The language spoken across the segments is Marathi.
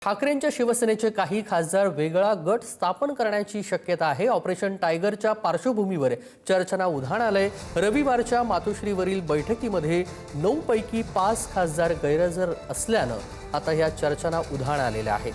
ठाकरेंच्या शिवसेनेचे काही खासदार वेगळा गट स्थापन करण्याची शक्यता आहे। ऑपरेशन टायगरच्या पार्श्वभूमीवर चर्चांना उधाण आलंय। रविवारच्या मातोश्रीवरील बैठकीमध्ये 9 पैकी 5 खासदार गैरहजर असल्यानं आता या चर्चांना उधाण आलेले आहे।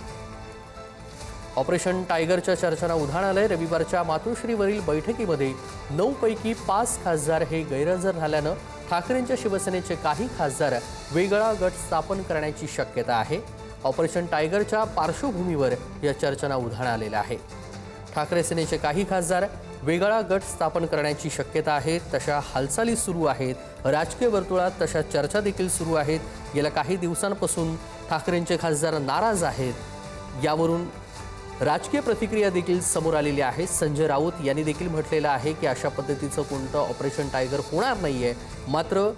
ऑपरेशन टायगरच्या चर्चांना उधाण आलंय। रविवारच्या मातोश्रीवरील बैठकीमध्ये 9 पैकी 5 खासदार हे गैरहजर झाल्यानं ठाकरेंच्या शिवसेनेचे काही खासदार वेगळा गट स्थापन करण्याची शक्यता आहे। ऑपरेशन टायगरच्या पार्श्वभूमीवर या चर्चांना उधाण आलेलं आहे। ठाकरे सेनेचे काही खासदार वेगळा गट स्थापन करण्याची शक्यता आहे। तशा हालचाली सुरू आहेत। राजकीय वर्तुळात तशा चर्चा देखील सुरू आहेत। गेल्या काही दिवसांपासून ठाकरेंचे खासदार नाराज आहेत। यावरून राजकीय प्रतिक्रिया देखील समोर आलेली आहे। संजय राऊत यांनी देखील म्हटलेलं आहे की अशा पद्धतीचं कोणतं ऑपरेशन टायगर होणार नाहीये। मात्र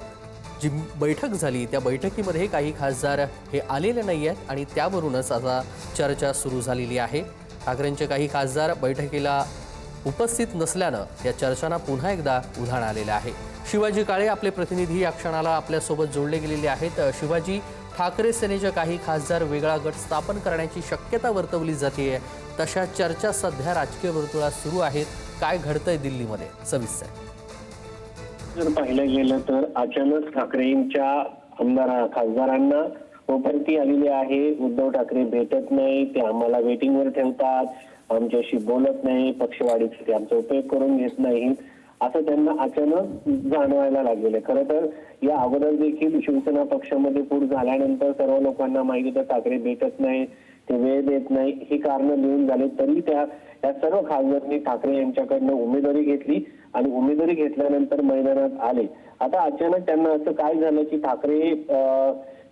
जी बैठक झाली त्या बैठकीमध्ये काही खासदार हे आलेले नाही आहेत आणि त्यावरूनच आता चर्चा सुरू झालेली आहे। ठाकरेंचे काही खासदार बैठकीला उपस्थित नसल्यानं या चर्चांना पुन्हा एकदा उधाण आलेलं आहे। शिवाजी काळे आपले प्रतिनिधी या क्षणाला आपल्यासोबत जोडले गेलेले आहेत। शिवाजी, ठाकरे सेनेचे काही खासदार वेगळा गट स्थापन करण्याची शक्यता वर्तवली जाते, तशा चर्चा सध्या राजकीय वर्तुळात सुरू आहेत। काय घडतंय दिल्लीमध्ये सविस्तर? जर पाहिलं गेलं तर अचानक ठाकरेंच्या खासदारांना उपरती आलेली आहे। उद्धव ठाकरे भेटत नाही, ते आम्हाला वेटिंगवर ठेवतात, आमच्याशी बोलत नाही, पक्षवाढीचे ते आमचा उपयोग करून घेत नाही, असं त्यांना अचानक जाणवायला लागलेलं। खरं तर या अगोदर देखील शिवसेना पक्षामध्ये फूट झाल्यानंतर सर्व लोकांना माहिती होतं ठाकरे भेटत नाही, ते वेळ देत नाही, ही कारणं लिहून झाले तरी त्या सर्व खासदारांनी ठाकरे यांच्याकडनं उमेदवारी घेतली आणि उमेदवारी घेतल्यानंतर मैदानात आले। आता अचानक त्यांना असं काय झालं की ठाकरे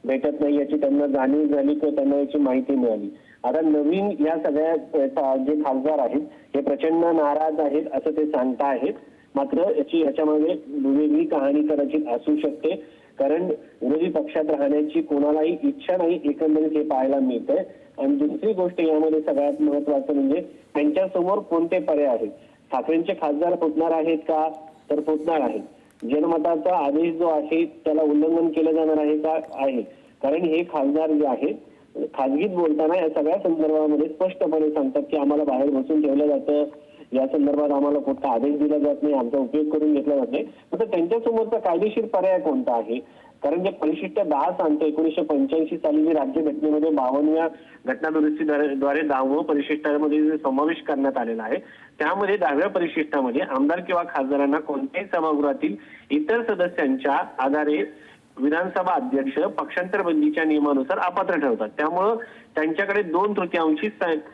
भेटत नाही याची त्यांना जाणीव झाली किंवा त्यांना याची माहिती मिळाली। आता नवीन या सगळ्या जे खासदार आहेत हे प्रचंड नाराज आहेत असं ते सांगता आहेत। मात्र याच्यामध्ये वेगळी कहाणी कदाचित असू शकते, कारण विरोधी पक्षात राहण्याची कोणालाही इच्छा नाही एकंदरीत हे पाहायला मिळतंय। आणि दुसरी गोष्ट यामध्ये सगळ्यात महत्वाचं म्हणजे त्यांच्यासमोर कोणते पर्याय आहेत। ठाकरेंचे खासदार फुटणार आहेत का? तर फुटणार आहेत। जनमताचा आदेश जो आहे त्याला उल्लंघन केलं जाणार आहे का? आहे, कारण हे खासदार जे आहेत खासगीत बोलताना या सगळ्या संदर्भामध्ये स्पष्टपणे सांगतात की आम्हाला बाहेर बसून ठेवलं जातं, या संदर्भात आम्हाला कुठला आदेश दिला जात नाही, आमचा उपयोग करून घेतला जात नाही। तर त्यांच्यासमोरचा कायदेशीर पर्याय कोणता आहे? कारण जे परिशिष्ट 10 सांगतं 1985 साली जे राज्यघटनेमध्ये 52व्या घटनादुरुस्तीद्वारे 10वं परिशिष्टामध्ये जे समावेश करण्यात आलेला आहे त्यामध्ये 10व्या परिशिष्टामध्ये आमदार किंवा खासदारांना कोणत्याही सभागृहातील इतर सदस्यांच्या आधारे विधानसभा अध्यक्ष पक्षांतर बंदीच्या नियमानुसार अपात्र ठरवतात। त्यामुळं त्यांच्याकडे 2/3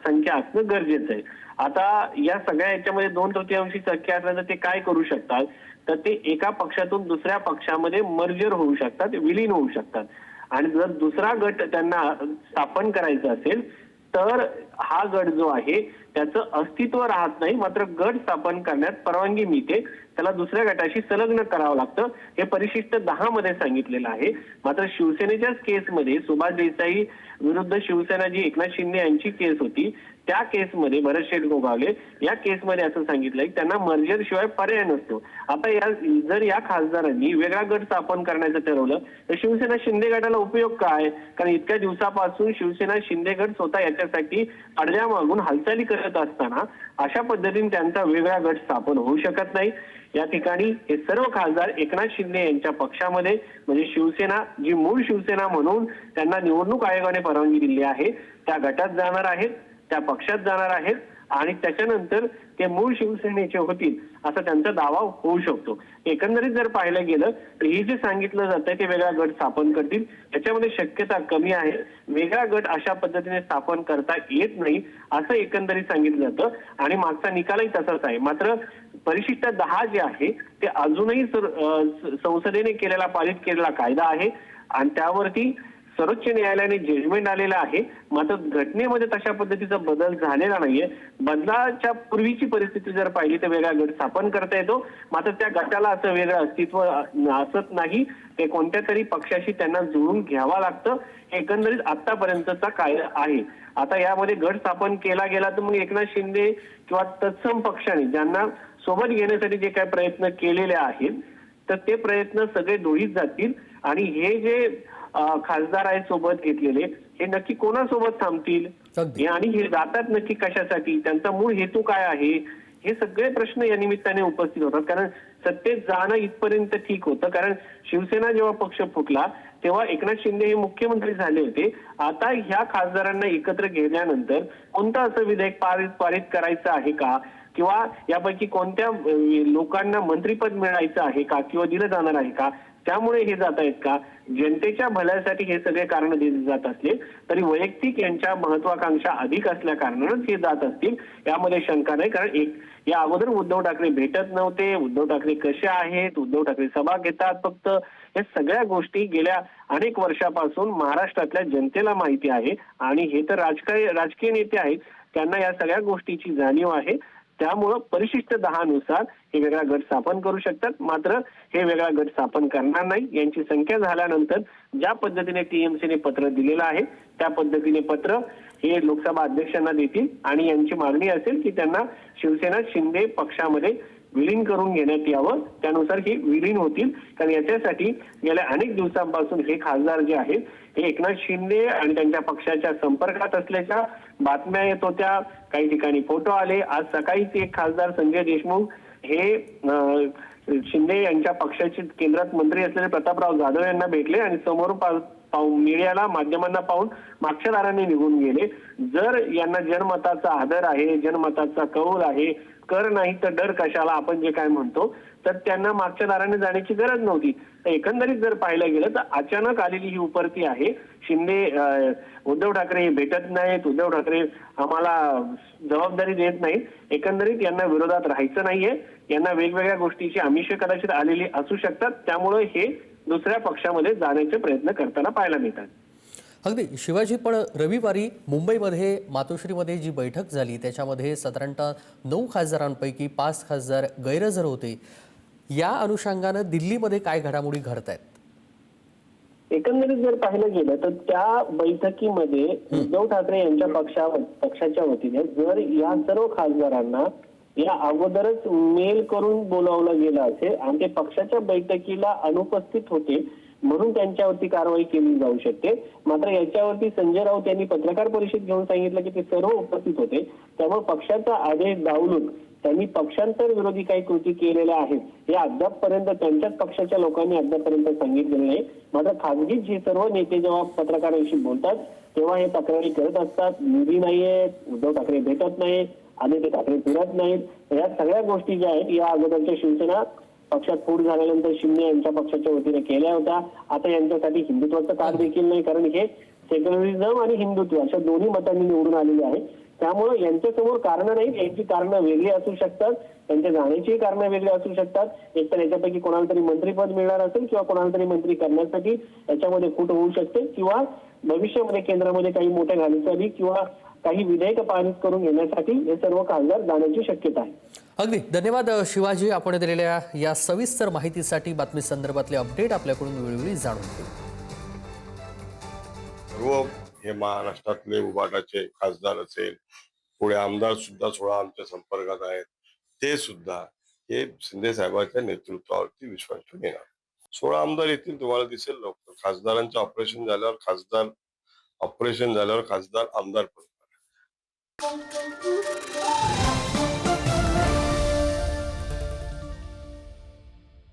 संख्या असणं गरजेचं आहे। आता या सगळ्या याच्यामध्ये 2/3 संख्या असल्यानं ते काय करू शकतात? तर ते एका पक्षातून दुसऱ्या पक्षामध्ये मर्जर होऊ शकतात, विलीन होऊ शकतात। आणि जर दुसरा गट त्यांना स्थापन करायचा असेल तर हा गट जो आहे त्याचं अस्तित्व राहत नाही, मात्र गट स्थापन करण्यात परवानगी मिळते, त्याला दुसऱ्या गटाशी संलग्न करावं लागतं। हे परिशिष्ट 10 मध्ये सांगितलेलं आहे। मात्र शिवसेनेच्याच केसमध्ये सुभाष देसाई विरुद्ध शिवसेना जी एकनाथ शिंदे यांची केस होती त्या केसमध्ये भरत शेठ गोगावले या केसमध्ये असं सांगितलंय की त्यांना मर्जर शिवाय पर्याय नसतो। आता जर या खासदारांनी वेगळा गट स्थापन करण्याचं ठरवलं तर शिवसेना शिंदे गटाला उपयोग काय? कारण इतक्या दिवसापासून शिवसेना शिंदे गट स्वतः याच्यासाठी पडद्या मागून हालचाली करत असताना अशा पद्धतीने त्यांचा वेगळा गट स्थापन होऊ शकत नाही। या ठिकाणी हे सर्व खासदार एकनाथ शिंदे यांच्या पक्षामध्ये म्हणजे शिवसेना जी मूळ शिवसेना म्हणून त्यांना निवडणूक आयोगाने परवानगी दिली आहे त्या गटात जाणार आहेत, त्या पक्षात जाणार आहेत आणि त्याच्यानंतर ते मूळ शिवसेनेचे होतील असा त्यांचा दावा होऊ शकतो। एकंदरीत जर पाहिलं गेलं तर हे जे सांगितलं जातंय ते वेगळा गट स्थापन करतील याच्यामध्ये शक्यता कमी आहे। वेगळा गट अशा पद्धतीने स्थापन करता येत नाही असं एकंदरीत सांगितलं जातं आणि मागचा निकालही तसाच आहे। मात्र परिशिष्ट 10 जे आहे ते अजूनही संसदेने पारित केलेला कायदा आहे आणि त्यावरती सर्वोच्च न्यायालयाने जजमेंट आलेला आहे। मात्र घटनेमध्ये तशा पद्धतीचा बदल झालेला नाहीये। बदलाच्या पूर्वीची परिस्थिती जर पाहिली तर वेगळा गट स्थापन करता येतो, मात्र त्या गटाला असं वेगळं अस्तित्व असत नाही, ते कोणत्या तरी पक्षाशी त्यांना जुळून घ्यावं लागतं। एकंदरीत आतापर्यंतचा कायदा आहे। आता यामध्ये गट स्थापन केला गेला तर मग एकनाथ शिंदे किंवा तत्सम पक्षाने ज्यांना सोबत घेण्यासाठी जे काही प्रयत्न केलेले आहेत तर ते प्रयत्न सगळे धुळीत जातील आणि हे जे खासदार आहेत सोबत घेतलेले हे नक्की कोणासोबत थांबतील अगदी. आणि हे जातात नक्की कशासाठी, त्यांचा मूळ हेतू काय आहे, हे सगळे प्रश्न या निमित्ताने उपस्थित होतात. कारण सत्तेत जाणं इथपर्यंत ठीक होतं, कारण शिवसेना जेव्हा पक्ष फुटला तेव्हा एकनाथ शिंदे हे मुख्यमंत्री झाले होते. आता ह्या खासदारांना एकत्र घेतल्यानंतर कोणतं असं विधेयक पारित करायचं आहे का, किंवा यापैकी कोणत्या लोकांना मंत्रिपद मिळायचं आहे का किंवा दिलं जाणार आहे का, त्यामुळे हे जात आहेत का, जनतेच्या भल्यासाठी हे सगळे कारण दिले जात असले तरी वैयक्तिक यांच्या महत्वाकांक्षा अधिक असल्या कारणानंच हे जात असतील, यामध्ये शंका नाही. कारण या अगोदर उद्धव ठाकरे भेटत नव्हते, उद्धव ठाकरे कसे आहेत, उद्धव ठाकरे सभा घेतात फक्त, हे सगळ्या गोष्टी गेल्या अनेक वर्षापासून महाराष्ट्रातल्या जनतेला माहिती आहे. आणि हे तर राजकीय नेते आहेत, त्यांना या सगळ्या गोष्टीची जाणीव आहे. त्यामुळं परिशिष्ट 10 नुसार हे वेगळा गट स्थापन करू शकतात. मात्र हे वेगळा गट स्थापन करणार नाही. यांची संख्या झाल्यानंतर ज्या पद्धतीने टीएमसीने पत्र दिलेलं आहे त्या पद्धतीने पत्र हे लोकसभा अध्यक्षांना देतील आणि यांची मागणी असेल की त्यांना शिवसेना शिंदे पक्षामध्ये विलीन करून घेण्यात यावं. त्यानुसार हे विलीन होतील. कारण याच्यासाठी गेल्या अनेक दिवसांपासून हे खासदार जे आहेत हे एकनाथ शिंदे आणि त्यांच्या पक्षाच्या संपर्कात असल्याच्या बातम्या येत होत्या. काही ठिकाणी फोटो आले. आज सकाळीच एक खासदार संजय देशमुख हे शिंदे यांच्या पक्षाचे केंद्रात मंत्री असलेले प्रतापराव जाधव यांना भेटले आणि समोर मीडियाला माध्यमांना पाहून मागच्या दाराने निघून गेले. जर यांना जनमताचा आदर आहे, जनमताचा कौल आहे, कर नाही तर डर कशाला आपण जे काय म्हणतो, तर त्यांना मागच्या दाराने जाण्याची गरज नव्हती. तर एकंदरीत जर पाहिलं गेलं तर अचानक आलेली ही उपरती आहे. उद्धव ठाकरे भेटत नाहीत, उद्धव ठाकरे आम्हाला जबाबदारी देत नाहीत. एकंदरीत यांना विरोधात राहायचं नाहीये. यांना वेगवेगळ्या गोष्टीची आमिष कदाचित आलेली असू शकतात. त्यामुळे हे दुसऱ्या पक्षामध्ये जाण्याचे प्रयत्न करताना पाहायला मिळतात. अगदी शिवाजी, पण रविवारी मुंबईमध्ये मातोश्रीमध्ये जी बैठक झाली त्याच्यामध्ये साधारणतः 9 खासदारांपैकी 5 खासदार गैरहजर होते. या अनुषंगानं दिल्लीमध्ये काय घडामोडी घडत आहेत? एकंदरीत जर पाहिलं गेलं तर त्या बैठकीमध्ये उद्धव ठाकरे यांच्या पक्षाच्या वतीने जर या सर्व खासदारांना या अगोदरच मेल करून बोलावलं गेलं असेल आणि ते पक्षाच्या बैठकीला अनुपस्थित होते म्हणून त्यांच्यावरती कारवाई केली जाऊ शकते. मात्र याच्यावरती संजय राऊत यांनी पत्रकार परिषद घेऊन सांगितलं की ते सर्व उपस्थित होते. त्यामुळे पक्षाचा आदेश डावलून त्यांनी पक्षांतर विरोधी काही कृती केलेल्या आहेत हे अद्यापपर्यंत त्यांच्याच पक्षाच्या लोकांनी अद्यापपर्यंत सांगितलेलं नाही. मात्र खासगी जे सर्व नेते जेव्हा पत्रकारांशी बोलतात तेव्हा हे तक्रारी करत असतात. निधी नाहीये, उद्धव ठाकरे भेटत नाही, आदित्य ठाकरे फिरत नाहीत. या सगळ्या गोष्टी ज्या आहेत या अगोदरच्या शिवसेना पक्षात फूट झाल्यानंतर शिंदे यांच्या पक्षाच्या वतीने केल्या होत्या. आता यांच्यासाठी हिंदुत्वाचं कार्ड देखील नाही, कारण हे सेक्युलरिझम आणि हिंदुत्व अशा दोन्ही मतांनी निवडून आलेले आहे. त्यामुळे यांच्यासमोर कारणं नाहीत. यांची कारणं वेगळी असू शकतात, त्यांच्या जाण्याची कारणं वेगळी असू शकतात. एकतर याच्यापैकी कोणाला तरी मंत्रीपद मिळणार असेल किंवा कोणाला तरी मंत्री करण्यासाठी याच्यामध्ये फूट होऊ शकते, किंवा भविष्यामध्ये केंद्रामध्ये काही मोठ्या घालचाली किंवा काही विधेयक पारित करून घेण्यासाठी हे सर्व खासदार जाण्याची शक्यता आहे. अगदी धन्यवाद शिवाजी, आपण दिलेल्या या सविस्तर माहितीसाठी. बातमी संदर्भातले अपडेट आपल्याकडून वेळोवेळी जाणून घेऊ. सर्व हे महाराष्ट्रातले उभाटाचे खासदार असेल, पुढे आमदार सुद्धा 16 आमच्या संपर्कात आहेत, ते सुद्धा हे शिंदे साहेबांच्या नेतृत्वावरती विश्वास ठेवून येणार. 16 आमदार येतील, तुम्हाला दिसेल लवकर. खासदारांचं ऑपरेशन झाल्यावर खासदार आमदार पण